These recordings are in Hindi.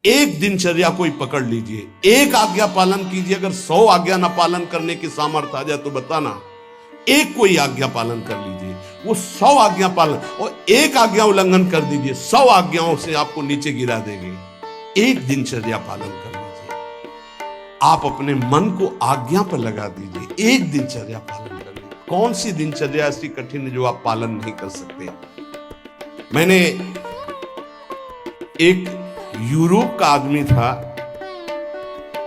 एक दिनचर्या कोई पकड़ लीजिए, एक आज्ञा पालन कीजिए। अगर 100 आज्ञा ना पालन करने की सामर्थ्य आ जाए तो बताना, एक कोई आज्ञा पालन कर लीजिए, वो 100 आज्ञा पालन, और एक आज्ञा उल्लंघन कर दीजिए, 100 आज्ञाओं से आपको नीचे गिरा देंगे। एक दिनचर्या पालन कर लीजिए, आप अपने मन को आज्ञा पर लगा दीजिए, एक दिनचर्या पालन कर लीजिए। कौन सी दिनचर्या ऐसी कठिन है जो आप पालन नहीं कर सकते? मैंने एक यूरोप का आदमी था,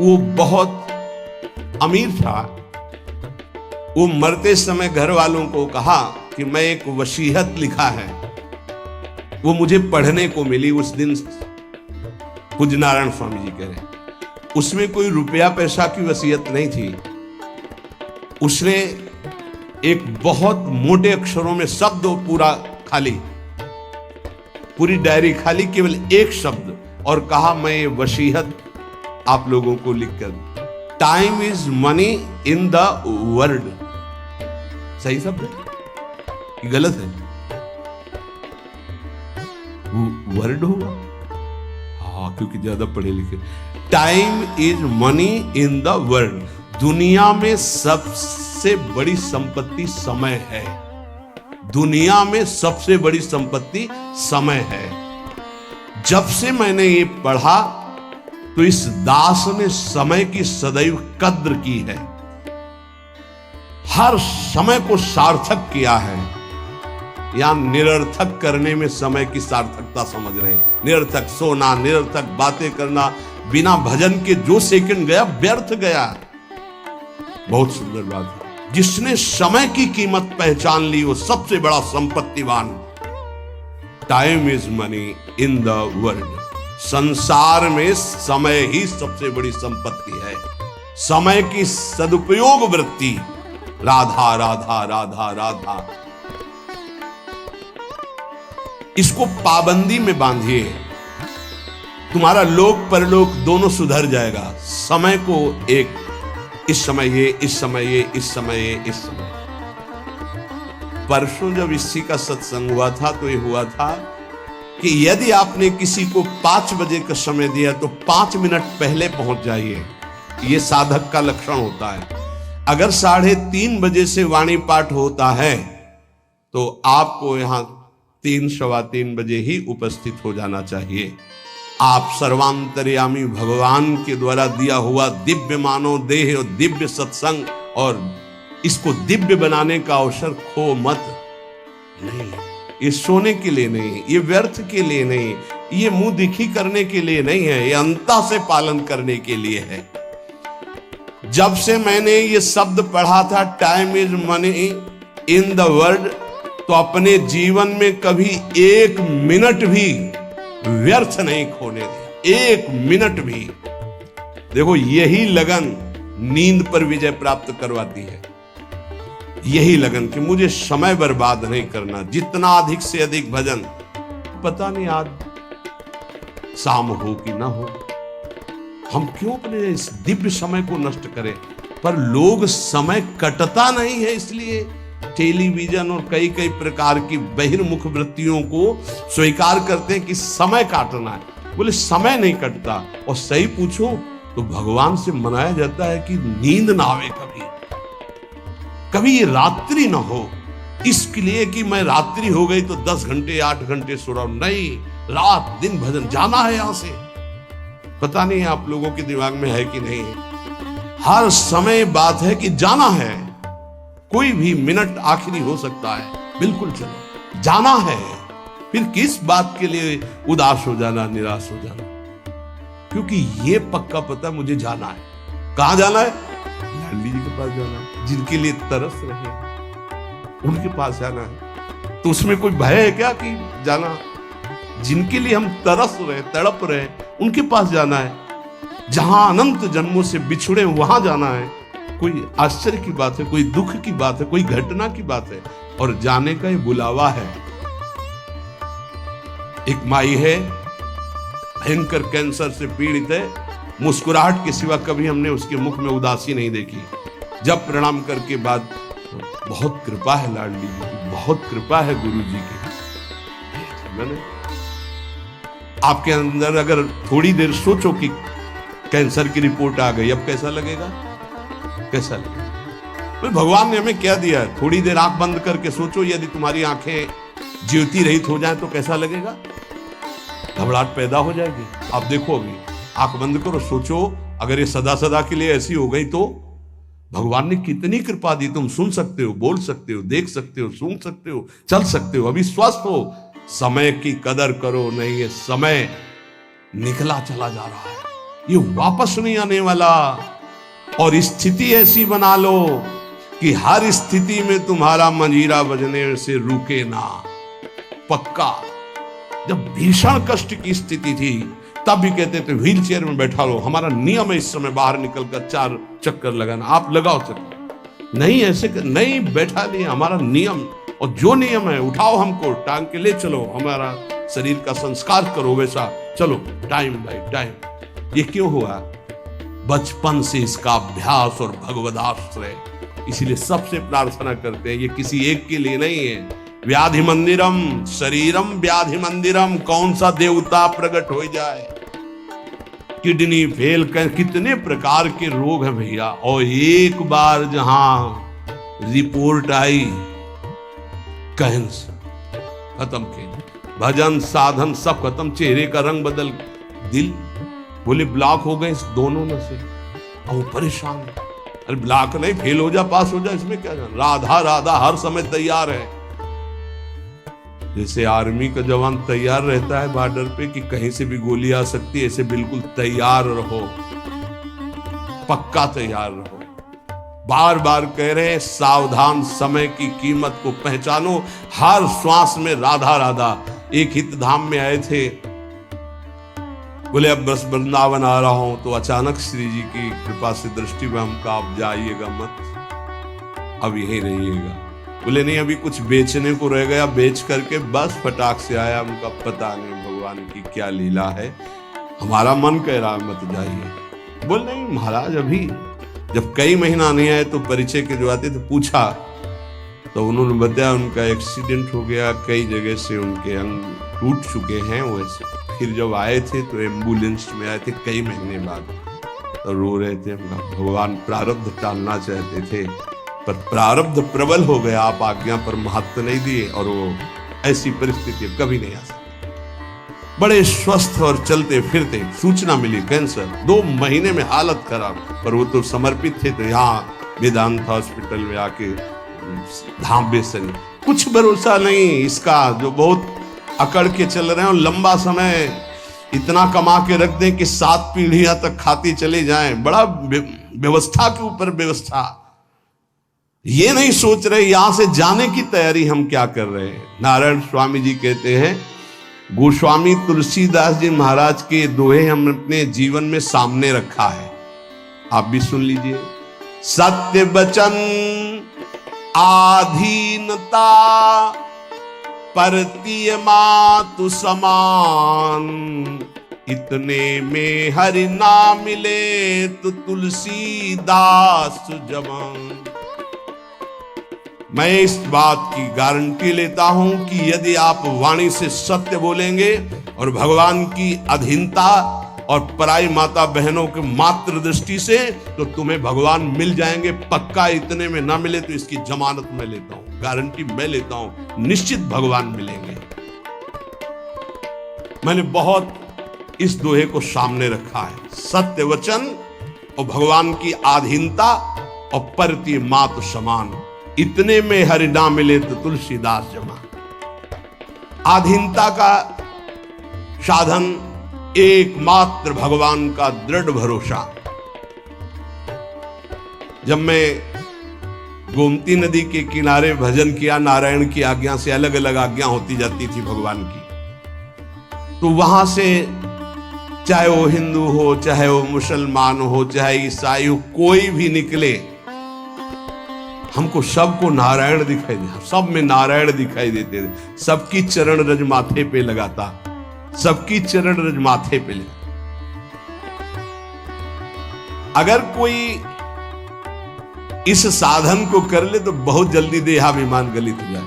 वो बहुत अमीर था। वो मरते समय घर वालों को कहा कि मैं एक वसीयत लिखा है, वो मुझे पढ़ने को मिली उस दिन। पूज्य नारायण स्वामी जी कह रहे, उसमें कोई रुपया पैसा की वसीयत नहीं थी। उसने एक बहुत मोटे अक्षरों में शब्द पूरा खाली, पूरी डायरी खाली, केवल एक शब्द, और कहा मैं ये वसीयत आप लोगों को लिखकर, time is money in the world. सही शब्द है, गलत है? वर्ड होगा, हाँ, क्योंकि ज्यादा पढ़े लिखे। Time is money in the world. दुनिया में सबसे बड़ी संपत्ति समय है। दुनिया में सबसे बड़ी संपत्ति समय है। जब से मैंने ये पढ़ा तो इस दास ने समय की सदैव कद्र की है, हर समय को सार्थक किया है। या निरर्थक करने में समय की सार्थकता समझ रहे हैं। निरर्थक सोना, निरर्थक बातें करना, बिना भजन के जो सेकंड गया व्यर्थ गया। बहुत सुंदर बात है। जिसने समय की कीमत पहचान ली वो सबसे बड़ा संपत्तिवान। Time is money in the world. संसार में समय ही सबसे बड़ी संपत्ति है। समय की सदुपयोग वृत्ति, राधा राधा राधा राधा, इसको पाबंदी में बांधिए, तुम्हारा लोक परलोक दोनों सुधर जाएगा। समय को एक, इस समय ये, इस समय ये, इस समय ये, इस समय। परसों जब इसी का सत्संग हुआ था तो ये हुआ था कि यदि आपने किसी को 5 बजे का समय दिया तो 5 मिनट पहले पहुंच जाइए। ये साधक का लक्षण होता है। अगर 3:30 बजे से वाणी पाठ होता है तो आपको यहां 3 सवा 3 बजे ही उपस्थित हो जाना चाहिए। आप सर्वांतर्यामी भगवान के द्वारा दिया हुआ दिव्य मानव देह और दिव्य सत्संग और इसको दिव्य बनाने का अवसर खो मत। नहीं, ये सोने के लिए नहीं, ये व्यर्थ के लिए नहीं, ये मुंह दिखी करने के लिए नहीं है, ये अंता से पालन करने के लिए है। जब से मैंने ये शब्द पढ़ा था time is money in the world, तो अपने जीवन में कभी 1 मिनट भी व्यर्थ नहीं खोने दिया। 1 मिनट भी। देखो, यही लगन नींद पर विजय प्राप्त करवाती है। यही लगन कि मुझे समय बर्बाद नहीं करना, जितना अधिक से अधिक भजन। पता नहीं आज शाम हो कि ना हो, हम क्यों अपने इस दिव्य समय को नष्ट करें। पर लोग समय कटता नहीं है, इसलिए टेलीविजन और कई कई प्रकार की बहिर्मुख वृत्तियों को स्वीकार करते हैं कि समय काटना है। बोले समय नहीं कटता। और सही पूछो तो भगवान से मनाया जाता है कि नींद ना आवे, कभी ये रात्रि ना हो, इसके लिए कि मैं रात्रि हो गई तो 10 घंटे 8 घंटे सो रहा हूं। नहीं, रात दिन भजन, जाना है यहां से। पता नहीं आप लोगों के दिमाग में है कि नहीं है। हर समय बात है कि जाना है। कोई भी मिनट आखिरी हो सकता है, बिल्कुल चलो, जाना है। फिर किस बात के लिए उदास हो जाना, निराश हो जाना, क्योंकि ये पक्का पता मुझे जाना है। कहां जाना है? लाली जी के पास जाना है। जिनके लिए तरस रहे उनके पास जाना है। तो उसमें कोई भय है क्या कि जाना? जिनके लिए हम तरस रहे, तड़प रहे, उनके पास जाना है। जहां अनंत जन्मों से बिछड़े वहां जाना है। कोई आश्चर्य की बात है, कोई दुख की बात है, कोई घटना की बात है, और जाने का ये बुलावा है। एक माई है, भयंकर कैंसर से पीड़ित है। मुस्कुराहट के सिवा कभी हमने उसके मुख में उदासी नहीं देखी। जब प्रणाम करके बाद, बहुत कृपा है लाडली जी की, बहुत कृपा है गुरु जी की। मैंने आपके अंदर अगर थोड़ी देर सोचो कि कैंसर की रिपोर्ट आ गई, अब कैसा लगेगा? कैसा लगेगा? तो भगवान ने हमें क्या दिया है? थोड़ी देर आंख बंद करके सोचो, यदि तुम्हारी आंखें ज्योति रहित हो जाए तो कैसा लगेगा? घबराहट पैदा हो जाएगी। आप देखो, अभी आंख बंद करो, सोचो अगर ये सदा सदा के लिए ऐसी हो गई तो भगवान ने कितनी कृपा दी। तुम सुन सकते हो, बोल सकते हो, देख सकते हो, सूंघ सकते हो, चल सकते हो, अभी स्वस्थ हो। समय की कदर करो, नहीं ये समय निकला चला जा रहा है, ये वापस नहीं आने वाला। और स्थिति ऐसी बना लो कि हर स्थिति में तुम्हारा मंजीरा बजने से रुके ना। पक्का जब भीषण कष्ट की स्थिति थी तब भी कहते थे व्हील चेयर में बैठा लो, हमारा नियम है इस समय बाहर निकलकर 4 चक्कर लगाना, आप लगाओ चक्कर। नहीं, ऐसे नहीं बैठा नहीं, हमारा नियम, और जो नियम है उठाओ, हमको टांग के ले चलो, हमारा शरीर का संस्कार करो वैसा, चलो टाइम बाय टाइम। ये क्यों हुआ? बचपन से इसका अभ्यास और भगवदाश्रय। इसीलिए सबसे प्रार्थना करते हैं, ये किसी एक के लिए नहीं है। व्याधि मंदिरम शरीरम व्याधि मंदिरम, कौन सा देवता प्रकट हो जाए? किडनी फेल कर, कितने प्रकार के रोग हैं भैया। और एक बार जहां रिपोर्ट आई कैंसर, खत्म के भजन साधन सब खत्म, चेहरे का रंग बदल, दिल बोले ब्लॉक हो गए इस दोनों में से। और वो परेशान, अरे ब्लॉक नहीं, फेल हो जा, पास हो जा, इसमें क्या? राधा राधा हर समय तैयार है। जैसे आर्मी का जवान तैयार रहता है बॉर्डर पे कि कहीं से भी गोली आ सकती है, ऐसे बिल्कुल तैयार रहो, पक्का तैयार रहो। बार बार कह रहे हैं सावधान, समय की कीमत को पहचानो, हर श्वास में राधा राधा। एक हित धाम में आए थे, बोले अब बस वृंदावन आ रहा हूं, तो अचानक श्री जी की कृपा से दृष्टि में हमका, आप जाइएगा मत, अब यहीं रहिएगा। बोले नहीं, अभी कुछ बेचने को रह गया, बेच करके बस फटाक से आया। हमका पता नहीं भगवान की क्या लीला है, हमारा मन कह रहा है मत जाइए। बोल नहीं महाराज, अभी जब कई महीना नहीं आए तो परिचय के जो आते थे पूछा, तो उन्होंने बताया उनका एक्सीडेंट हो गया, कई जगह से उनके अंग टूट चुके हैं वैसे। फिर जब आए थे तो एम्बुलेंस में आए थे कई महीने बाद, तो रो रहे थे। भगवान प्रारब्ध टालना चाहते थे पर प्रारब्ध प्रबल हो गया, आप आज्ञा पर महत्व नहीं दिए, और वो ऐसी परिस्थिति कभी नहीं आ सकती। बड़े स्वस्थ और चलते फिरते, सूचना मिली कैंसर, 2 महीने में हालत खराब, पर वो तो समर्पित थे, तो यहाँ वेदांत हॉस्पिटल में आके धाम बेसरी। कुछ भरोसा नहीं इसका, जो बहुत अकड़ के चल रहे हैं और लंबा समय इतना कमा के रख दें कि 7 पीढ़ियां तक खाती चले जाएं। बड़ा व्यवस्था के ऊपर व्यवस्था, ये नहीं सोच रहे यहां से जाने की तैयारी हम क्या कर रहे हैं। नारायण स्वामी जी कहते हैं, गोस्वामी तुलसीदास जी महाराज के दोहे हम अपने जीवन में सामने रखा है, आप भी सुन लीजिए। सत्य वचन आधीनता परतीय मातु समान, इतने में हरि ना मिले तो तुलसीदास जवान। मैं इस बात की गारंटी लेता हूं कि यदि आप वाणी से सत्य बोलेंगे और भगवान की अधीनता और पराई माता बहनों के मात्र दृष्टि से, तो तुम्हें भगवान मिल जाएंगे पक्का। इतने में ना मिले तो इसकी जमानत मैं लेता हूं, गारंटी मैं लेता हूं, निश्चित भगवान मिलेंगे। मैंने बहुत इस दोहे को सामने रखा है, सत्य वचन और भगवान की आधीनता और परती मातु समान, इतने में हरि ना मिले तो तुलसीदास जवान। आधीनता का साधन एकमात्र भगवान का दृढ़ भरोसा। जब मैं गोमती नदी के किनारे भजन किया, नारायण की आज्ञा से, अलग अलग आज्ञा होती जाती थी भगवान की, तो वहां से चाहे वो हिंदू हो, चाहे वो मुसलमान हो, चाहे ईसाई हो, कोई भी निकले, हमको सबको नारायण दिखाई दे, सब में नारायण दिखाई देते थे। सबकी चरण रज माथे पे लगाता, सबकी चरण रज माथे पे लगा। अगर कोई इस साधन को कर ले तो बहुत जल्दी देहाभिमान गलित हो जाए।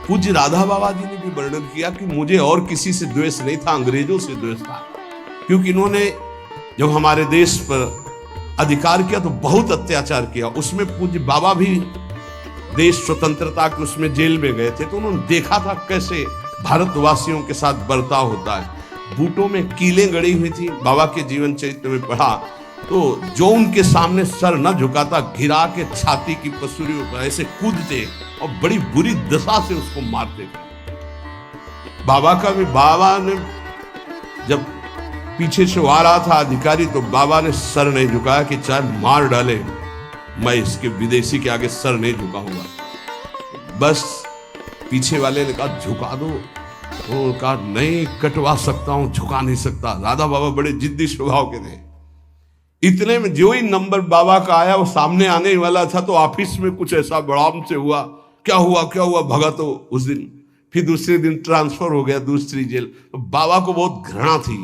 पूज्य राधा बाबा जी ने भी वर्णन किया कि मुझे और किसी से द्वेष नहीं था, अंग्रेजों से द्वेष था, क्योंकि इन्होंने जब हमारे देश पर अधिकार किया तो बहुत अत्याचार किया। उसमें पूज्य बाबा भी देश स्वतंत्रता के उसमें जेल में गए थे, तो उन्होंने देखा था कैसे भारतवासियों के साथ बर्ताव होता है। बूटों में कीलें गड़ी हुई थी, बाबा के जीवन चरित्र में पढ़ा तो जो उनके सामने सर न झुकाता, गिरा के छाती की पसुरी ऊपर ऐसे कूदते और बड़ी बुरी दशा से उसको मारते थे। बाबा का भी, बाबा ने जब पीछे से आ रहा था अधिकारी तो बाबा ने सर नहीं झुकाया कि चाहे मार डाले, मैं इसके विदेशी के आगे सर नहीं झुकाऊंगा। बस पीछे वाले ने कहा झुका दो, वो कहा नहीं कटवा सकता हूं, झुका नहीं सकता। राधा बाबा बड़े जिद्दी स्वभाव के थे। इतने में जो ही नंबर बाबा का आया वो सामने आने वाला था तो ऑफिस में कुछ ऐसा बड़ाम से हुआ, क्या हुआ भगा तो उस दिन, फिर दूसरे दिन ट्रांसफर हो गया दूसरी जेल। तो बाबा को बहुत घृणा थी,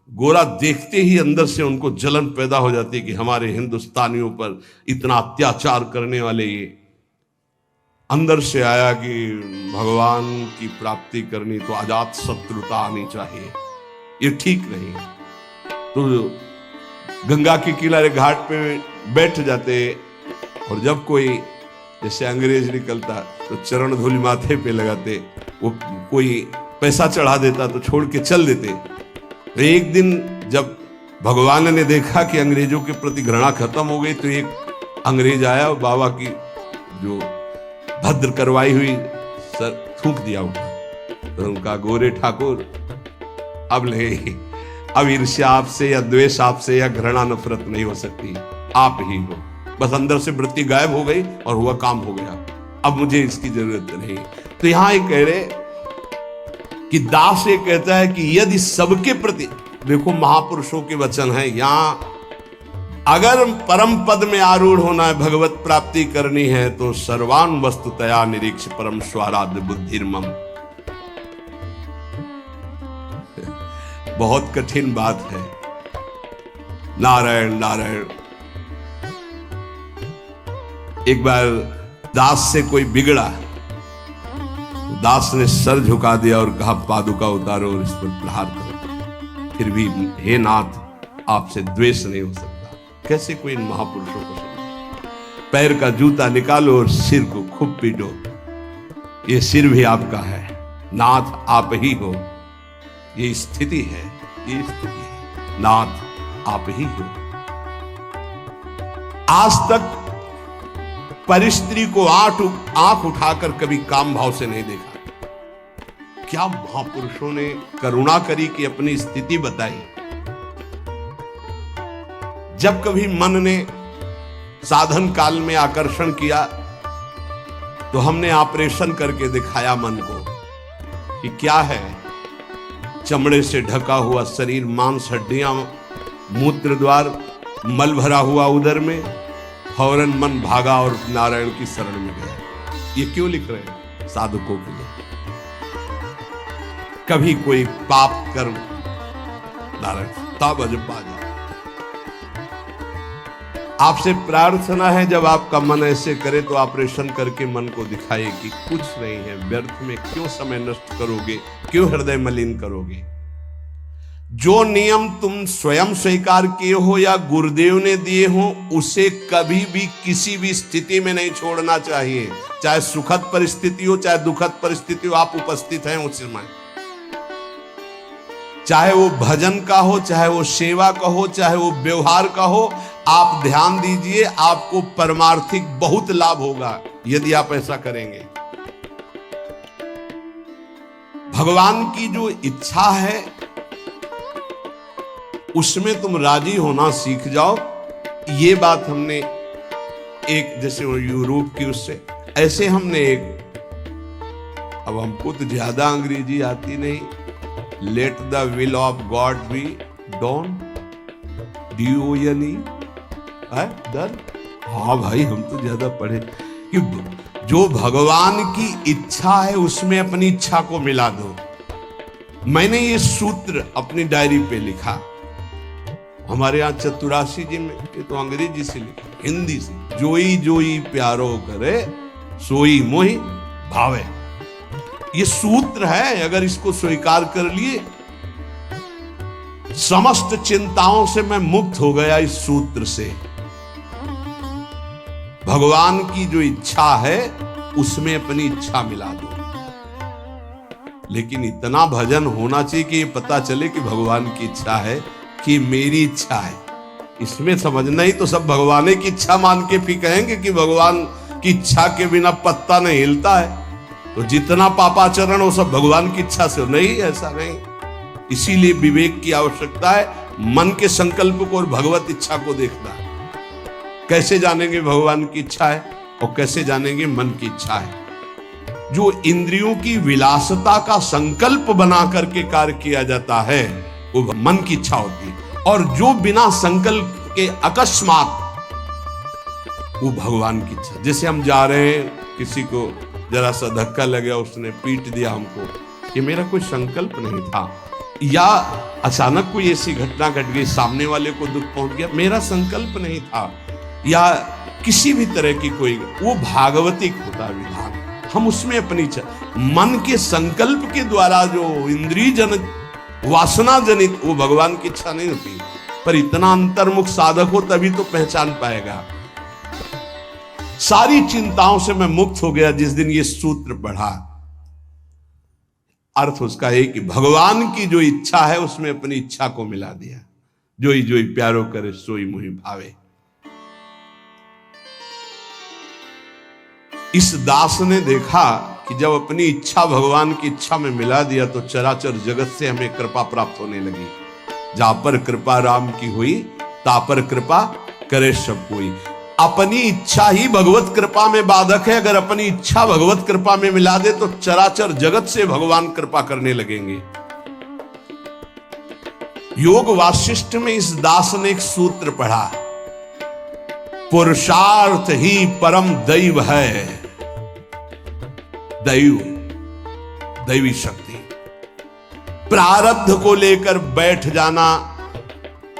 गोरा देखते ही अंदर से उनको जलन पैदा हो जाती कि हमारे हिंदुस्तानियों पर इतना अत्याचार करने वाले ये। अंदर से आया कि भगवान की प्राप्ति करनी तो अजात शत्रुता आनी चाहिए, ये ठीक नहीं। तो गंगा के किनारे घाट पे बैठ जाते और जब कोई जैसे अंग्रेज निकलता तो चरण धूलि माथे पे लगाते, वो कोई पैसा चढ़ा देता तो छोड़ के चल देते। तो एक दिन जब भगवान ने देखा कि अंग्रेजों के प्रति घृणा खत्म हो गई तो एक अंग्रेज आया और बाबा की जो भद्र करवाई हुई सर थूक दिया उठा। तो उनका गोरे ठाकुर अब ईर्ष्या आपसे या द्वेष आपसे या घृणा नफरत नहीं हो सकती, आप ही हो। बस अंदर से वृत्ति गायब हो गई और हुआ काम हो गया, अब मुझे इसकी जरूरत नहीं। तो यहां ये कह रहे कि दास ये कहता है कि यदि सबके प्रति, देखो महापुरुषों के वचन है, यहां अगर परम पद में आरूढ़ होना है, भगवत प्राप्ति करनी है तो सर्वान वस्तुतया निरीक्ष परम स्वाराध्य बुद्धिर्मम। बहुत कठिन बात है। नारायण नारायण। एक बार दास से कोई बिगड़ा, दास ने सर झुका दिया और कहा पादुका उतारो और इस पर प्रहार करो। फिर भी हे नाथ आपसे द्वेष नहीं हो सकता। कैसे कोई इन महापुरुषों को समझे? पैर का जूता निकालो और सिर को खूब पीटो, ये सिर भी आपका है, नाथ आप ही हो। ये स्थिति है, ये स्थिति है, नाथ आप ही हो। आज तक परिस्त्री को आंख उठाकर कभी काम भाव से नहीं देखा। क्या महापुरुषों ने करुणा करी कि अपनी स्थिति बताई। जब कभी मन ने साधन काल में आकर्षण किया तो हमने ऑपरेशन करके दिखाया मन को कि क्या है। चमड़े से ढका हुआ शरीर, मांस हड्डियां, मूत्र द्वार, मल भरा हुआ उदर में, फौरन मन भागा और नारायण की शरण में गया। ये क्यों लिख रहे हैं? साधकों के लिए। कभी कोई पाप कर्म नारायण तब अजब पा जाए। आपसे प्रार्थना है जब आपका मन ऐसे करे तो ऑपरेशन करके मन को दिखाए कि कुछ नहीं है, व्यर्थ में क्यों समय नष्ट करोगे, क्यों हृदय मलिन करोगे। जो नियम तुम स्वयं स्वीकार किए हो या गुरुदेव ने दिए हो उसे कभी भी किसी भी स्थिति में नहीं छोड़ना चाहिए। चाहे सुखद परिस्थिति हो चाहे दुखद परिस्थिति हो, आप उपस्थित हैं उस समय। चाहे वो भजन का हो, चाहे वो सेवा का हो, चाहे वो व्यवहार का हो, आप ध्यान दीजिए, आपको परमार्थिक बहुत लाभ होगा यदि आप ऐसा करेंगे। भगवान की जो इच्छा है उसमें तुम राजी होना सीख जाओ। ये बात हमने एक, जैसे वो यूरोप की उससे ऐसे हमने एक, अब हमको तो ज्यादा अंग्रेजी आती नहीं, let the will of God be done, DONE done. हाँ भाई हम तो ज्यादा पढ़े कि जो भगवान की इच्छा है उसमें अपनी इच्छा को मिला दो। मैंने ये सूत्र अपनी डायरी पे लिखा। हमारे यहाँ चतुराशी जी में, ये तो अंग्रेजी से लिखा, हिंदी से, जोई जोई प्यारो करे सोई मोहि भावे। ये सूत्र है, अगर इसको स्वीकार कर लिए, समस्त चिंताओं से मैं मुक्त हो गया इस सूत्र से। भगवान की जो इच्छा है उसमें अपनी इच्छा मिला दो। लेकिन इतना भजन होना चाहिए कि ये पता चले कि भगवान की इच्छा है कि मेरी इच्छा है। इसमें समझना ही तो सब भगवान की इच्छा मान के फिर कहेंगे कि भगवान की इच्छा के बिना पत्ता नहीं हिलता है, तो जितना पापाचरण वो सब भगवान की इच्छा से नहीं, ऐसा नहीं। इसीलिए विवेक की आवश्यकता है, मन के संकल्प को और भगवत इच्छा को देखना। कैसे जानेंगे भगवान की इच्छा है और कैसे जानेंगे मन की इच्छा है? जो इंद्रियों की विलासता का संकल्प बना करके कार्य किया जाता है वो मन की इच्छा होती है, और जो बिना संकल्प के अकस्मात, वो भगवान की इच्छा। जैसे हम जा रहे हैं, किसी को जरा सा धक्का लग गया, उसने पीट दिया हमको, ये मेरा कोई संकल्प नहीं था, या अचानक कोई ऐसी घटना घट गई, सामने वाले को दुख पहुंच गया, मेरा संकल्प नहीं था, या किसी भी तरह की कोई, वो भागवतिक होता है विधान। हम उसमें अपनी मन के संकल्प के द्वारा जो इंद्रिय जनित, वासना जनित, वो भगवान की इच्छा नहीं होती। पर इतना अंतर्मुख साधक हो तभी तो पहचान पाएगा। सारी चिंताओं से मैं मुक्त हो गया जिस दिन ये सूत्र पढ़ा। अर्थ उसका है कि भगवान की जो इच्छा है उसमें अपनी इच्छा को मिला दिया। जोई जोई प्यारो करे सोई मुहि भावे। इस दास ने देखा कि जब अपनी इच्छा भगवान की इच्छा में मिला दिया तो चराचर जगत से हमें कृपा प्राप्त होने लगी। जहां पर कृपा राम की हुई ता पर कृपा करे सब कोई। अपनी इच्छा ही भगवत कृपा में बाधक है। अगर अपनी इच्छा भगवत कृपा में मिला दे तो चराचर जगत से भगवान कृपा करने लगेंगे। योग वासिष्ठ में इस दास ने एक सूत्र पढ़ा, पुरुषार्थ ही परम दैव है। दैव, दैवी शक्ति। प्रारब्ध को लेकर बैठ जाना,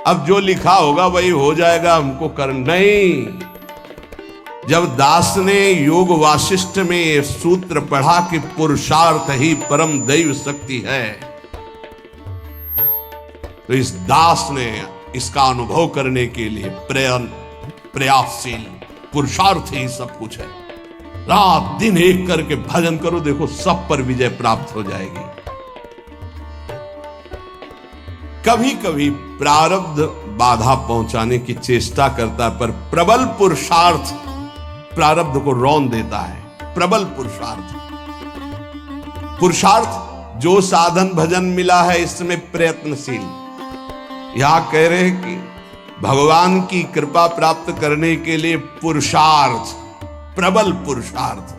अब जो लिखा होगा वही हो जाएगा, हमको कर नहीं। जब दास ने योग वासिष्ठ में सूत्र पढ़ा कि पुरुषार्थ ही परम दैव शक्ति है, तो इस दास ने इसका अनुभव करने के लिए प्रयासशील, पुरुषार्थ ही सब कुछ है। रात दिन एक करके भजन करो, देखो सब पर विजय प्राप्त हो जाएगी। कभी कभी प्रारब्ध बाधा पहुंचाने की चेष्टा करता है, पर प्रबल पुरुषार्थ प्रारब्ध को रौंद देता है। प्रबल पुरुषार्थ, पुरुषार्थ जो साधन भजन मिला है इसमें प्रयत्नशील। यहां कह रहे हैं कि भगवान की कृपा प्राप्त करने के लिए पुरुषार्थ, प्रबल पुरुषार्थ।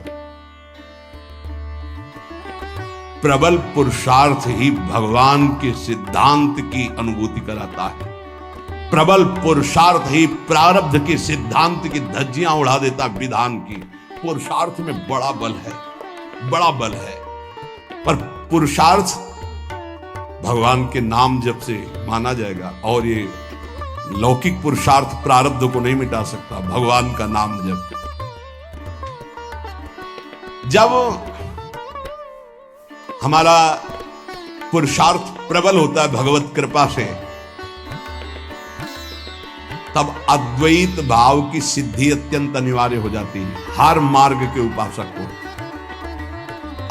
प्रबल पुरुषार्थ ही भगवान के सिद्धांत की अनुभूति कराता है। प्रबल पुरुषार्थ ही प्रारब्ध के सिद्धांत की धज्जियां उड़ा देता विधान की। पुरुषार्थ में बड़ा बल है, बड़ा बल है। पर पुरुषार्थ भगवान के नाम जप से माना जाएगा, और ये लौकिक पुरुषार्थ प्रारब्ध को नहीं मिटा सकता। भगवान का नाम जप, जब हमारा पुरुषार्थ प्रबल होता है भगवत कृपा से, तब अद्वैत भाव की सिद्धि अत्यंत अनिवार्य हो जाती है। हर मार्ग के उपासक को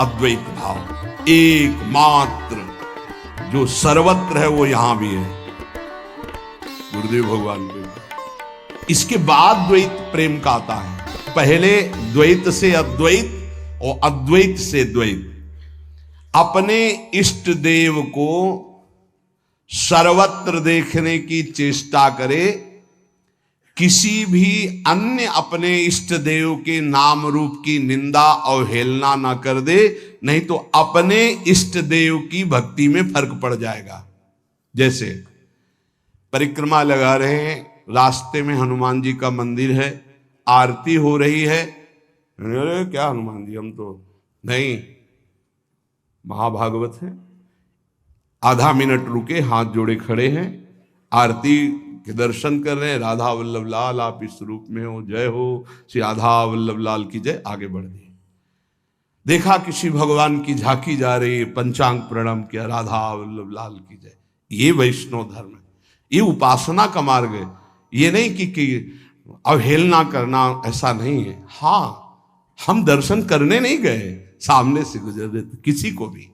अद्वैत भाव एकमात्र जो सर्वत्र है वो यहां भी है, गुरुदेव भगवान पे। इसके बाद द्वैत प्रेम का आता है। पहले द्वैत से अद्वैत और अद्वैत से द्वैत। अपने इष्ट देव को सर्वत्र देखने की चेष्टा करे, किसी भी अन्य अपने इष्ट देव के नाम रूप की निंदा अवहेलना ना कर दे, नहीं तो अपने इष्ट देव की भक्ति में फर्क पड़ जाएगा। जैसे परिक्रमा लगा रहे हैं, रास्ते में हनुमान जी का मंदिर है, आरती हो रही है, अरे क्या हनुमान जी, हम तो नहीं, महाभागवत है। आधा मिनट रुके, हाथ जोड़े खड़े हैं, आरती के दर्शन कर रहे हैं। राधा वल्लभ लाल आप इस रूप में हो, जय हो श्री राधा वल्लभ लाल की जय। आगे बढ़ दिए। देखा किसी भगवान की झांकी जा रही, पंचांग प्रणाम किया, राधा वल्लभ लाल की जय। ये वैष्णव धर्म है, ये उपासना का मार्ग है। ये नहीं कि अवहेलना करना, ऐसा नहीं है। हाँ, हम दर्शन करने नहीं गए, सामने से गुजर रहे थे, किसी को भी